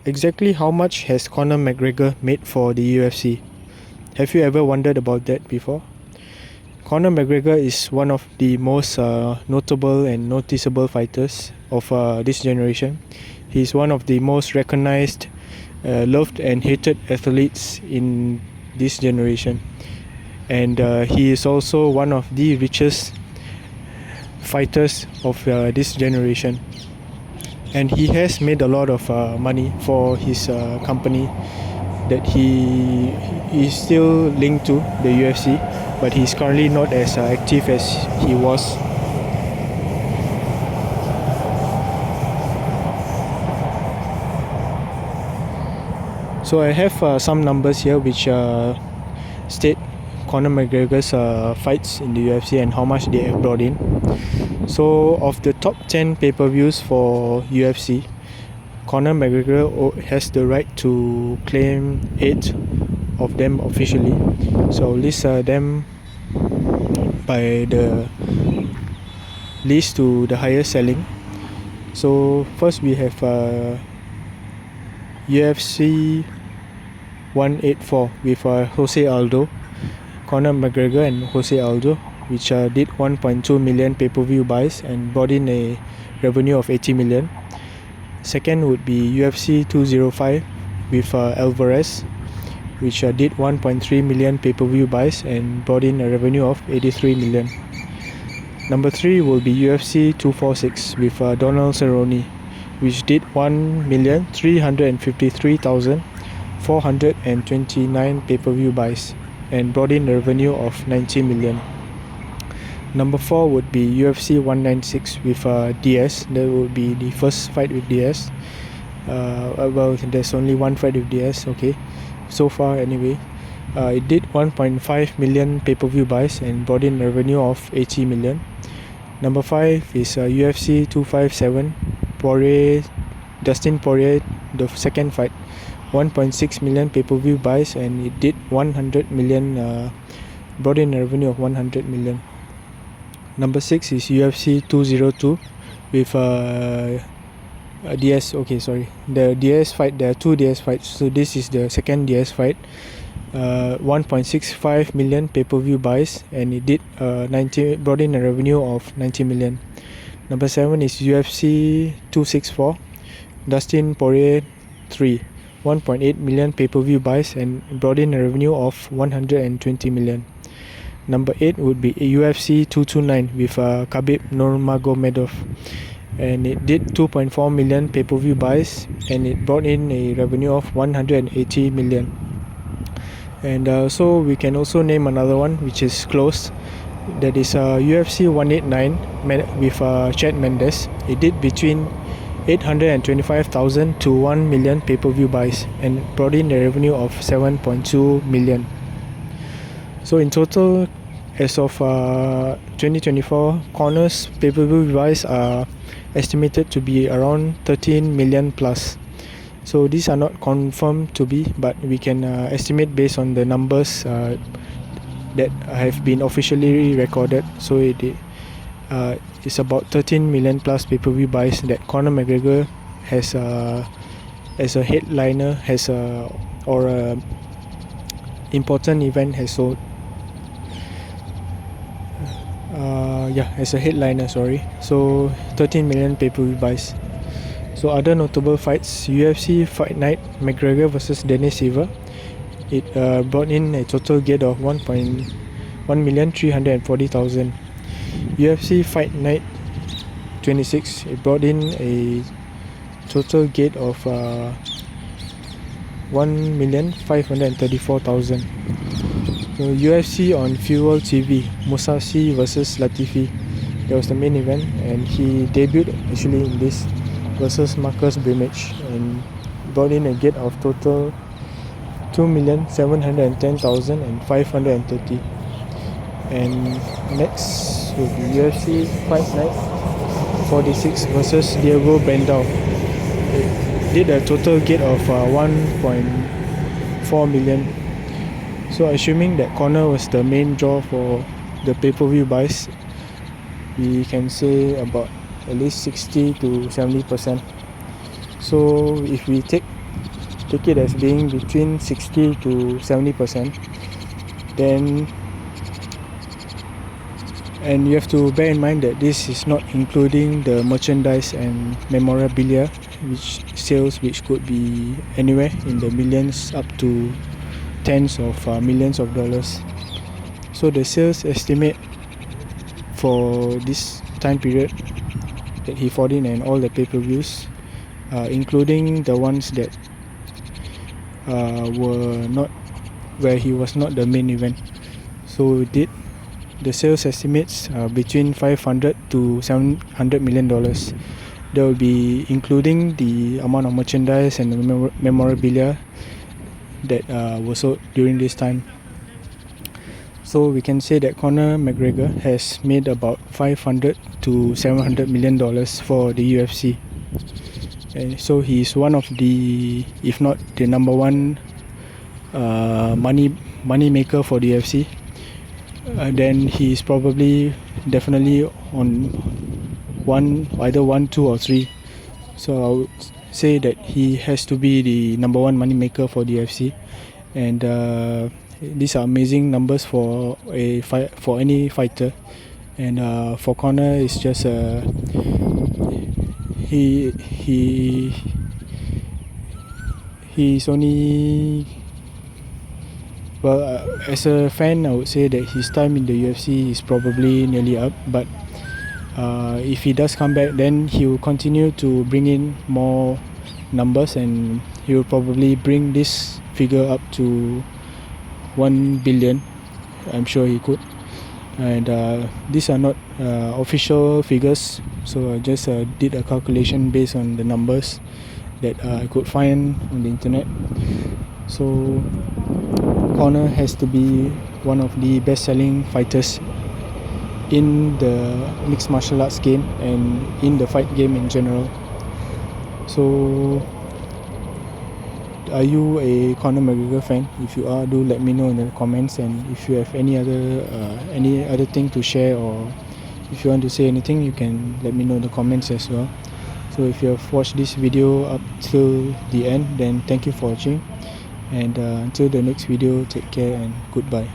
exactly how much has Conor McGregor made for the UFC? Have you ever wondered about that before? Conor McGregor is one of the most notable and noticeable fighters of this generation. He's one of the most recognized, loved and hated athletes in this generation. And he is also one of the richest fighters of this generation. And he has made a lot of money for his company that he is still linked to the UFC, but he's currently not as active as he was. So I have some numbers here which state Conor McGregor's fights in the UFC and how much they have brought in. So of the top 10 pay-per-views for UFC, Conor McGregor has the right to claim 8 of them officially. So I'll list them by the least to the highest selling. So first we have UFC 184 with Jose Aldo, Conor McGregor and Jose Aldo, which did 1.2 million pay-per-view buys and brought in a revenue of 80 million. Second would be UFC 205 with Alvarez, which did 1.3 million pay-per-view buys and brought in a revenue of 83 million. Number 3 will be UFC 246 with Donald Cerrone, which did 1,353,429 pay-per-view buys and brought in a revenue of 90 million. Number 4 would be UFC 196 with Diaz. That would be the first fight with Diaz. Well, there's only one fight with Diaz, okay, so far anyway. It did 1.5 million pay-per-view buys and brought in a revenue of 80 million. Number 5 is UFC 257 Dustin Poirier, the second fight, 1.6 million pay-per-view buys and it did 100 million, brought in a revenue of 100 million. Number 6 is UFC 202 with Diaz. Okay, sorry. The Diaz fight, there are 2 Diaz fights. So this is the second Diaz fight. 1.65 million pay-per-view buys and it did brought in a revenue of 90 million. Number 7 is UFC 264 Dustin Poirier 3, 1.8 million pay-per-view buys and brought in a revenue of 120 million. Number 8 would be UFC 229 with Khabib Nurmagomedov, and it did 2.4 million pay-per-view buys and it brought in a revenue of 180 million. And so we can also name another one which is close, that is UFC 189 with Chad Mendes. It did between 825,000 to 1 million pay-per-view buys and brought in a revenue of 7.2 million. So in total, as of 2024, Conor's pay-per-view buys are estimated to be around 13 million plus. So these are not confirmed to be, but we can estimate based on the numbers that have been officially recorded. So it's about 13 million plus pay-per-view buys that Conor McGregor has as a headliner, or a important event has sold. As a headliner, sorry. So 13 million pay-per-view buys. So other notable fights: UFC Fight Night McGregor vs Dennis Silva. It brought in a total gate of 1,340,000. UFC Fight Night 26. It brought in a total gate of 1,534,000. So UFC on Fuel TV, Musashi vs Latifi. That was the main event, and he debuted actually in this versus Marcus Brimage and brought in a gate of total 2,710,530. And next will be UFC Fight Night 46 versus Diego Brandao. It did a total gate of 1.4 million. So assuming that Conor was the main draw for the pay-per-view buys, we can say about at least 60 to 70%. So if we take take it as being between 60 to 70%. Then, and you have to bear in mind that this is not including the merchandise and memorabilia, which sales which could be anywhere in the millions up to tens of millions of dollars. So the sales estimate for this time period that he fought in and all the pay-per-views, including the ones that were not where he was not the main event. So the sales estimates between 500 to 700 million dollars. That will be including the amount of merchandise and the memorabilia that were sold during this time. So we can say that Conor McGregor has made about 500 to 700 million dollars for the UFC. And so he is one of the, if not the number one money maker for the UFC. Then he is probably definitely on either 1, 2 or 3. So I would say that he has to be the number one money maker for the UFC. And these are amazing numbers for for any fighter. And for Conor, it's just he's only, well, as a fan, I would say that his time in the UFC is probably nearly up. But if he does come back, then he will continue to bring in more numbers, and he will probably bring this figure up to 1 billion. I'm sure he could. And these are not official figures, so I just did a calculation based on the numbers that I could find on the internet. So Conor has to be one of the best-selling fighters in the mixed martial arts game and in the fight game in general. So are you a Conor McGregor fan? If you are, do let me know in the comments. And if you have any other thing to share, or if you want to say anything, you can let me know in the comments as well. So if you have watched this video up till the end, then thank you for watching. And until the next video, take care and goodbye.